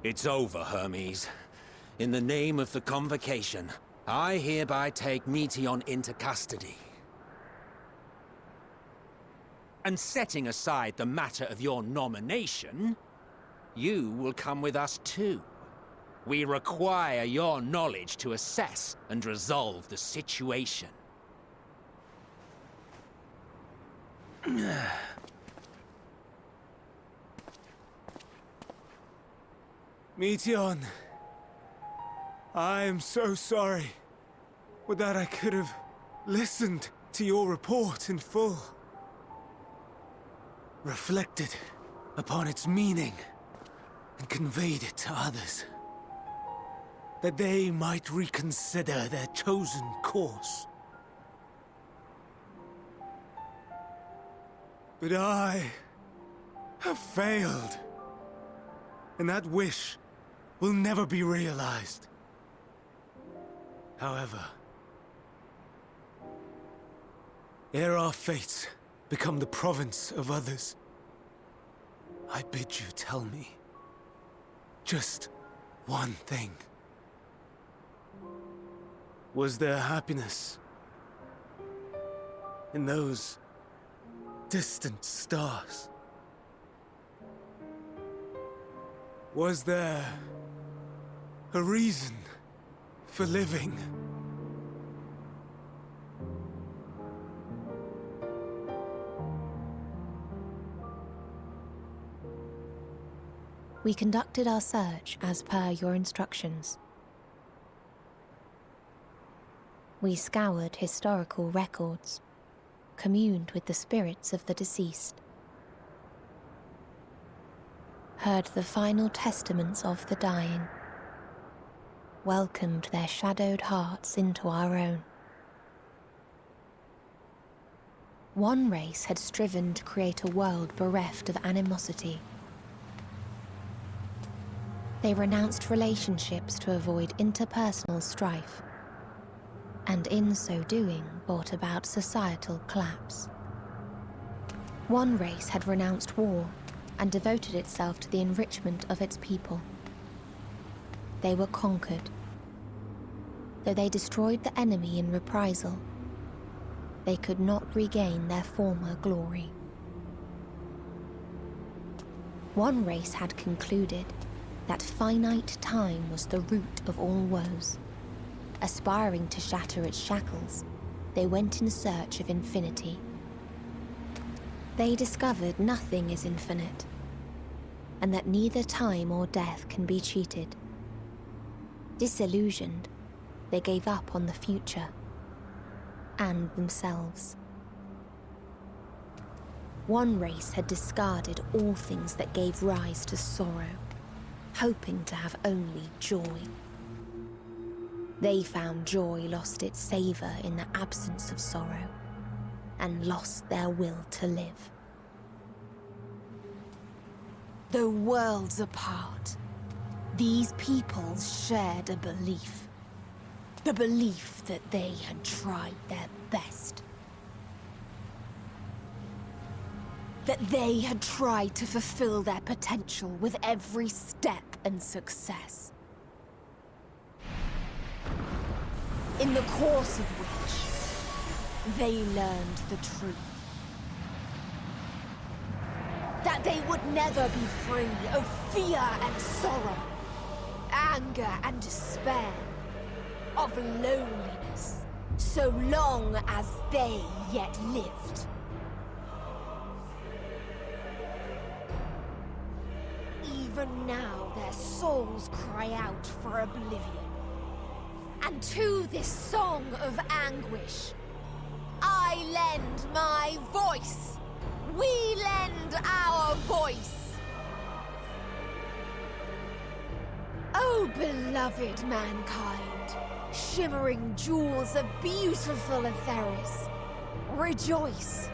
It's over, Hermes. In the name of the Convocation, I hereby take Meteion into custody. And setting aside the matter of your nomination, you will come with us too. We require your knowledge to assess and resolve the situation. Meteion, I am so sorry. Would that I could have listened to your report in full. Reflected upon its meaning and conveyed it to others, that they might reconsider their chosen course. But I have failed, and that wish will never be realized. However, ere our fates become the province of others, I bid you tell me just one thing. Was there happiness in those distant stars? Was there a reason for living? We conducted our search as per your instructions. We scoured historical records, communed with the spirits of the deceased, heard the final testaments of the dying, welcomed their shadowed hearts into our own. One race had striven to create a world bereft of animosity. They renounced relationships to avoid interpersonal strife, and in so doing brought about societal collapse. One race had renounced war and devoted itself to the enrichment of its people. They were conquered. Though they destroyed the enemy in reprisal, they could not regain their former glory. One race had concluded that finite time was the root of all woes. Aspiring to shatter its shackles, they went in search of infinity. They discovered nothing is infinite, and that neither time or death can be cheated. Disillusioned, they gave up on the future and themselves. One race had discarded all things that gave rise to sorrow, hoping to have only joy. They found joy lost its savor in the absence of sorrow, and lost their will to live. Though worlds apart, these peoples shared a belief. The belief that they had tried their best. That they had tried to fulfill their potential with every step and success. In the course of which, they learned the truth. That they would never be free of fear and sorrow, anger and despair, of loneliness, so long as they yet lived. Even now their souls cry out for oblivion. And to this song of anguish, I lend my voice. We lend our voice. Oh, beloved mankind, shimmering jewels of beautiful Etheris, rejoice,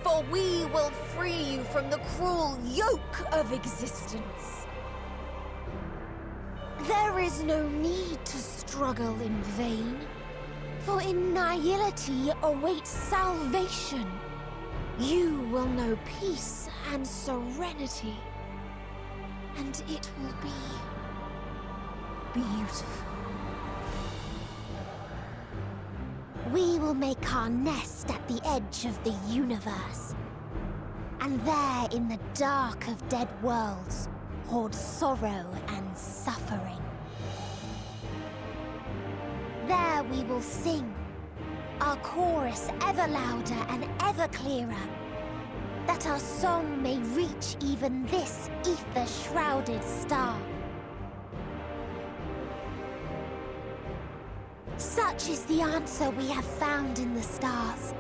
for we will free you from the cruel yoke of existence. There is no need to struggle in vain, for in nihility awaits salvation. You will know peace and serenity, and it will be beautiful. We will make our nest at the edge of the universe. And there, in the dark of dead worlds, hoard sorrow and suffering. There we will sing, our chorus ever louder and ever clearer, that our song may reach even this ether-shrouded star. Such is the answer we have found in the stars.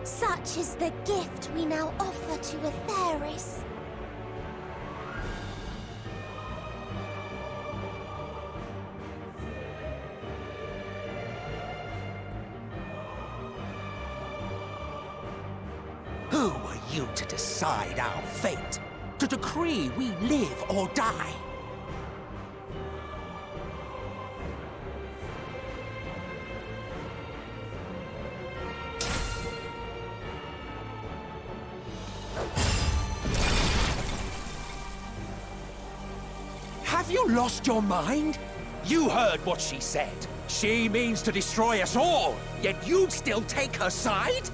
Such is the gift we now offer to Atheris. Who are you to decide our fate? To decree we live or die? Have you lost your mind? You heard what she said. She means to destroy us all, yet you'd still take her side?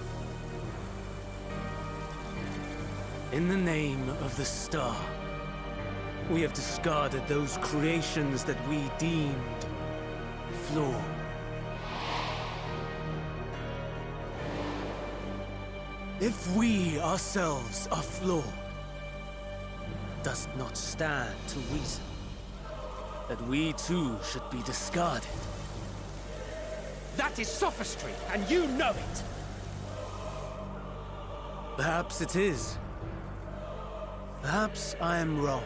In the name of the star, we have discarded those creations that we deemed flawed. If we ourselves are flawed, does it not stand to reason that we too should be discarded? That is sophistry, and you know it! Perhaps it is. Perhaps I am wrong.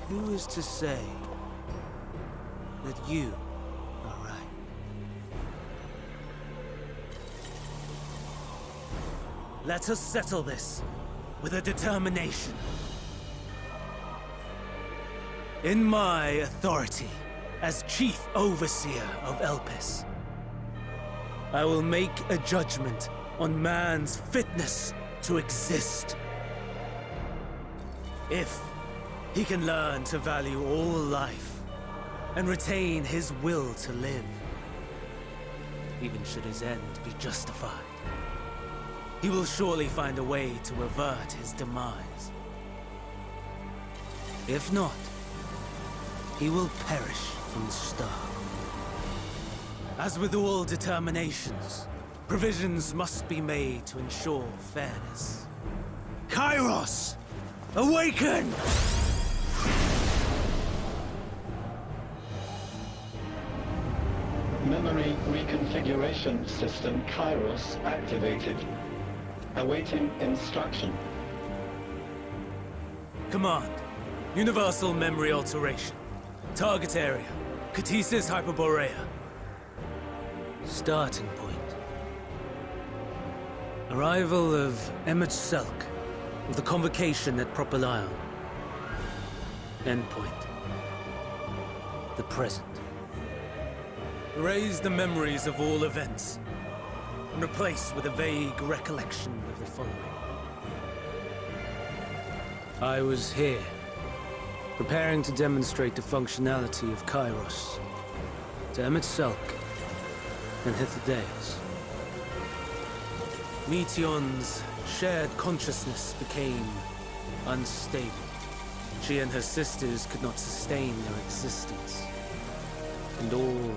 Who is to say that you are right? Let us settle this with a determination. In my authority as Chief Overseer of Elpis, I will make a judgment on man's fitness to exist. If he can learn to value all life and retain his will to live, even should his end be justified, he will surely find a way to avert his demise. If not, he will perish from the start. As with all determinations, provisions must be made to ensure fairness. Kairos! Awaken! Memory reconfiguration system Kairos activated. Awaiting instruction. Command. Universal memory alteration. Target area. Catesis Hyperborea. Starting point. Arrival of Meteion with the convocation at Propylion. Endpoint. The present. Erase the memories of all events and replace with a vague recollection of the following. I was here, preparing to demonstrate the functionality of Kairos to Meteion and Hythlodaeus. Meteion's shared consciousness became unstable. She and her sisters could not sustain their existence, and all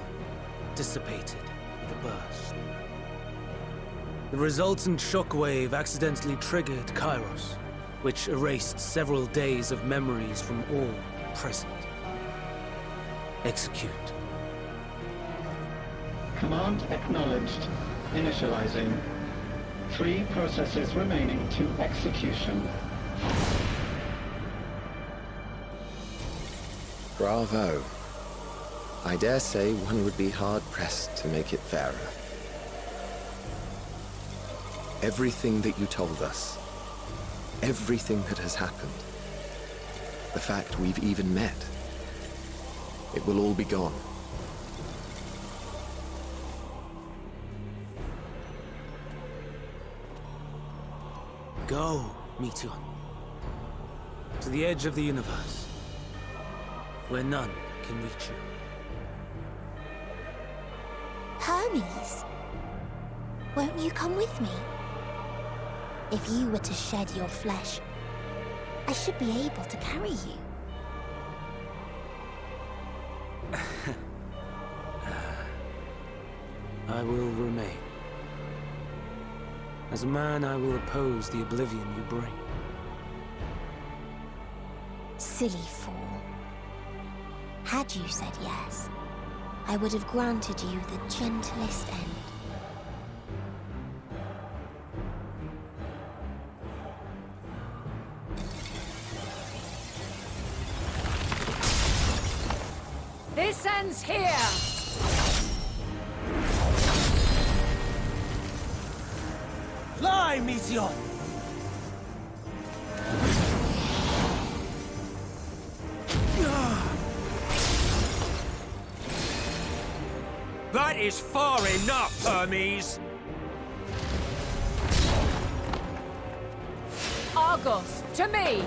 dissipated with a burst. The resultant shockwave accidentally triggered Kairos, which erased several days of memories from all present. Execute. Command acknowledged. Initializing. 3 processes remaining to execution. Bravo. I dare say one would be hard-pressed to make it fairer. Everything that you told us, everything that has happened, the fact we've even met, it will all be gone. Go, Meteion. To the edge of the universe. where none can reach you. Hermes, won't you come with me? If you were to shed your flesh, I should be able to carry you. I will remain. As a man, I will oppose the oblivion you bring. Silly fool. Had you said yes, I would have granted you the gentlest end. This ends here! Fly, Meteion! That is far enough, Hermes! Argos, to me!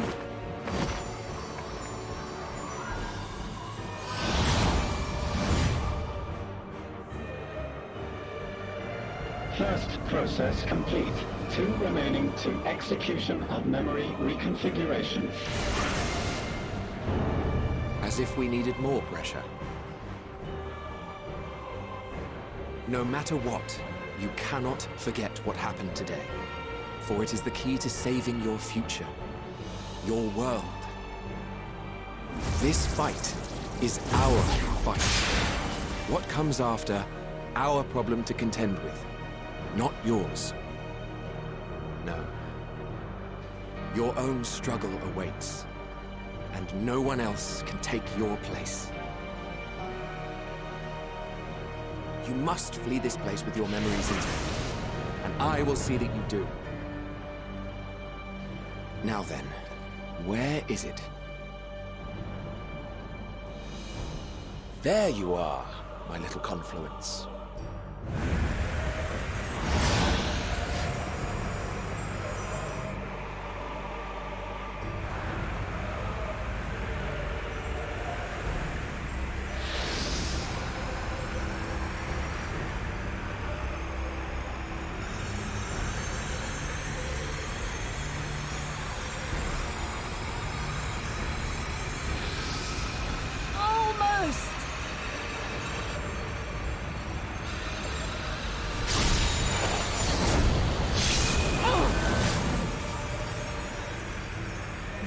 First process complete. 2 remaining to execution of memory reconfiguration. As if we needed more pressure. No matter what, you cannot forget what happened today. For it is the key to saving your future. Your world. This fight is our fight. What comes after, our problem to contend with. Not yours. No. Your own struggle awaits. And no one else can take your place. You must flee this place with your memories intact. And I will see that you do. Now then, where is it? There you are, my little confluence.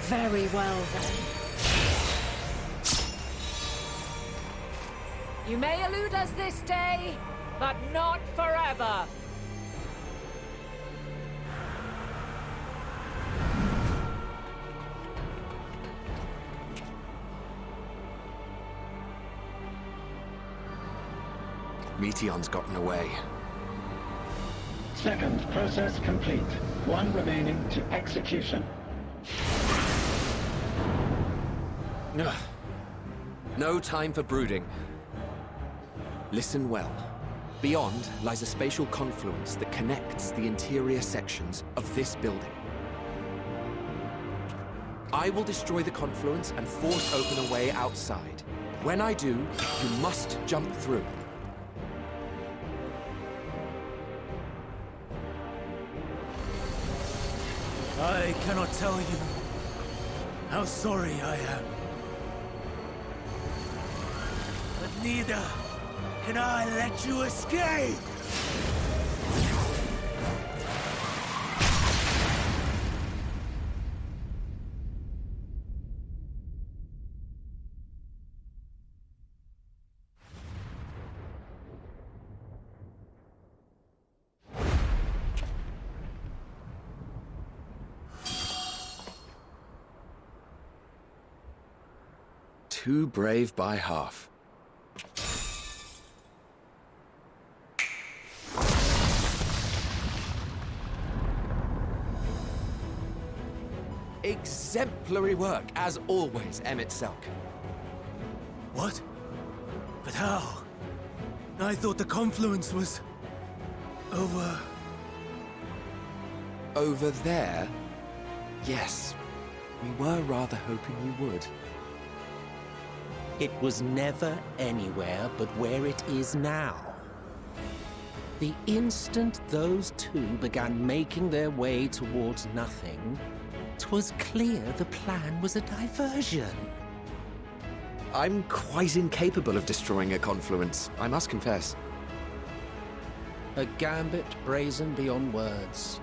Very well, then. You may elude us this day, but not forever. Meteion's gotten away. Second process complete. 1 remaining to execution. Ugh. No time for brooding. Listen well. Beyond lies a spatial confluence that connects the interior sections of this building. I will destroy the confluence and force open a way outside. When I do, you must jump through. I cannot tell you how sorry I am. But neither can I let you escape! Too brave by half. Exemplary work, as always, Emmett Selk. What? But how? I thought the confluence was... over... Over there? Yes. We were rather hoping you would. It was never anywhere but where it is now. The instant those two began making their way towards nothing, 'twas clear the plan was a diversion. I'm quite incapable of destroying a confluence, I must confess. A gambit brazen beyond words.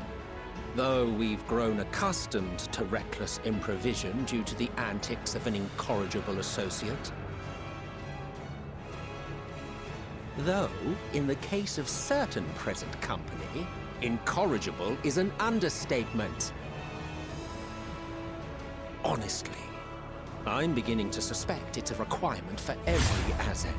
Though we've grown accustomed to reckless improvision due to the antics of an incorrigible associate. Though, in the case of certain present company, incorrigible is an understatement. Honestly, I'm beginning to suspect it's a requirement for every Azen.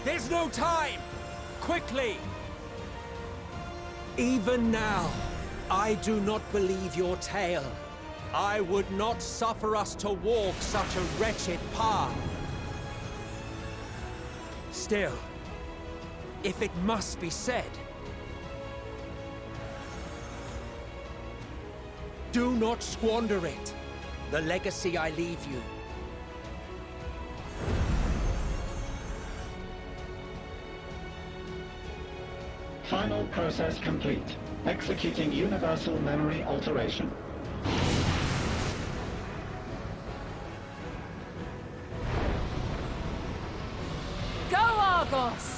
There's no time! Quickly! Even now, I do not believe your tale. I would not suffer us to walk such a wretched path. Still, if it must be said, do not squander it, the legacy I leave you. Final process complete. Executing universal memory alteration. Go, Argos!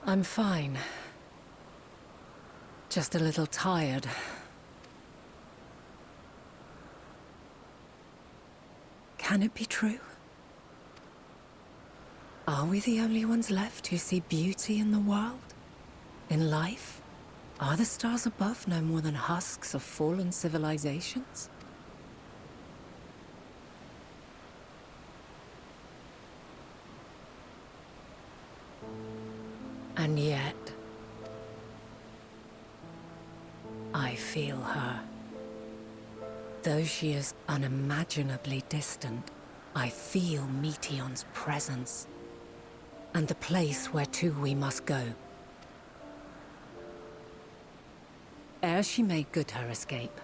I'm fine. Just a little tired. Can it be true? Are we the only ones left who see beauty in the world? In life? Are the stars above no more than husks of fallen civilizations? And yet, I feel her. Though she is unimaginably distant, I feel Meteion's presence, and the place where to we must go. Ere she made good her escape,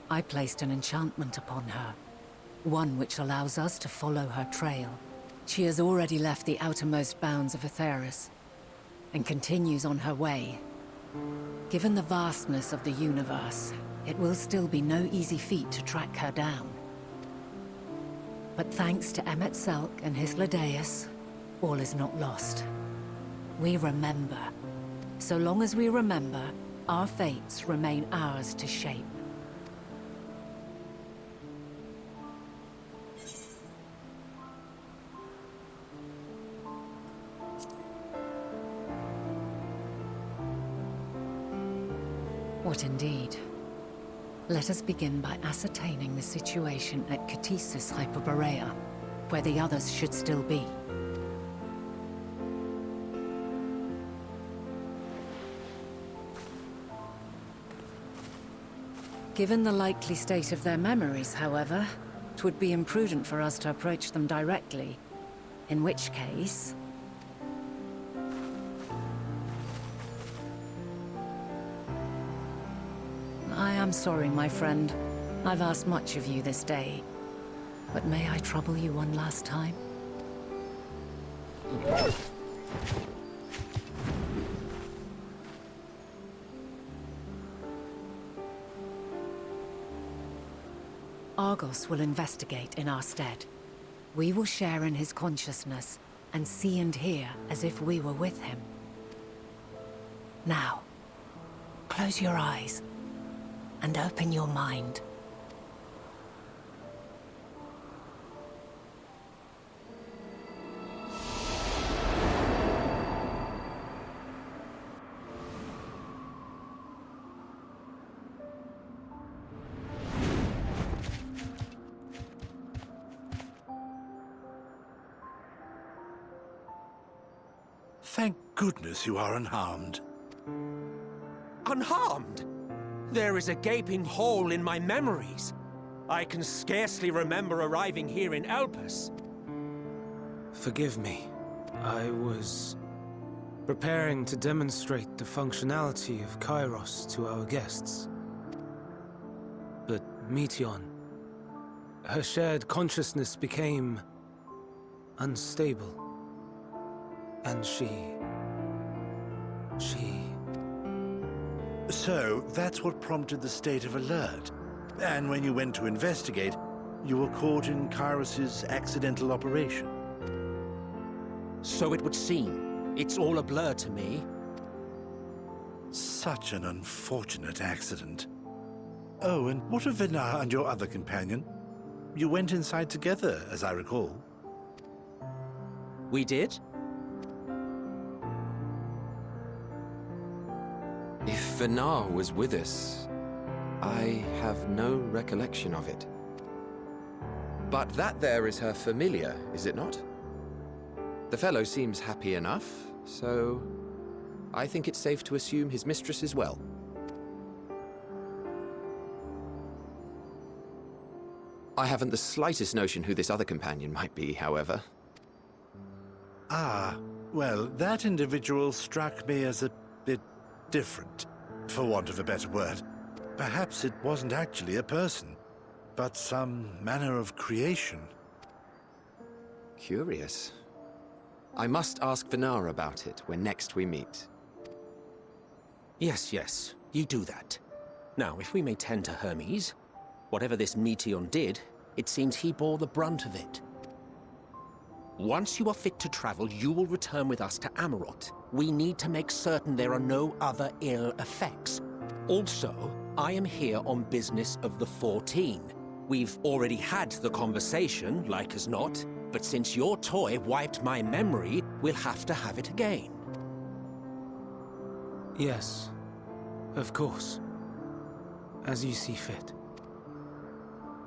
I placed an enchantment upon her, one which allows us to follow her trail. She has already left the outermost bounds of Aetheris, and continues on her way. Given the vastness of the universe, it will still be no easy feat to track her down. But thanks to Emet-Selch and his Ladeus, all is not lost. We remember. So long as we remember, our fates remain ours to shape. What indeed? Let us begin by ascertaining the situation at Catesis Hyperborea, where the others should still be. Given the likely state of their memories, however, it would be imprudent for us to approach them directly. In which case... I am sorry, my friend. I've asked much of you this day. But may I trouble you one last time? Argos will investigate in our stead. We will share in his consciousness and see and hear as if we were with him. Now, Close your eyes and open your mind. Thank goodness you are unharmed. Unharmed? There is a gaping hole in my memories. I can scarcely remember arriving here in Elpis. Forgive me. I was preparing to demonstrate the functionality of Kairos to our guests. But Meteion, her shared consciousness became unstable. And she... So, that's what prompted the state of alert. And when you went to investigate, you were caught in Kairos's accidental operation. So it would seem. It's all a blur to me. Such an unfortunate accident. Oh, and what of Vinar and your other companion? You went inside together, as I recall. We did? If Vinar was with us, I have no recollection of it. But that there is her familiar, is it not? The fellow seems happy enough, so I think it's safe to assume his mistress is well. I haven't the slightest notion who this other companion might be, however. Ah, well, that individual struck me as a bit different, for want of a better word. Perhaps it wasn't actually a person, but some manner of creation. Curious. I must ask Vinar about it when next we meet. Yes, you do that. Now, if we may tend to Hermes, whatever this Meteion did, it seems he bore the brunt of it. Once you are fit to travel, you will return with us to Amarot. We need to make certain there are no other ill effects. Also, I am here on business of the 14. We've already had the conversation, like as not, but since your toy wiped my memory, we'll have to have it again. Yes, of course. As you see fit.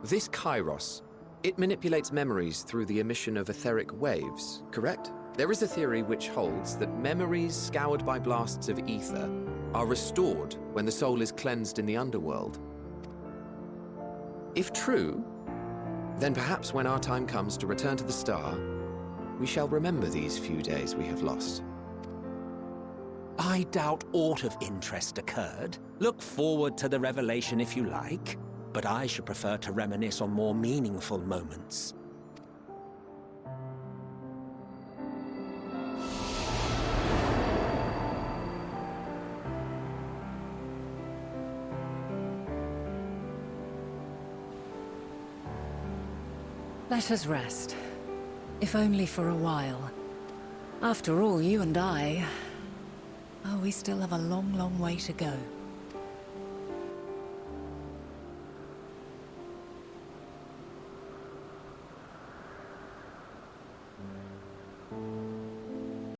This Kairos, it manipulates memories through the emission of etheric waves, correct? There is a theory which holds that memories scoured by blasts of ether are restored when the soul is cleansed in the underworld. If true, then perhaps when our time comes to return to the star, we shall remember these few days we have lost. I doubt aught of interest occurred. Look forward to the revelation if you like, but I should prefer to reminisce on more meaningful moments. Let us rest. If only for a while. After all, you and I... Oh, we still have a long, long way to go.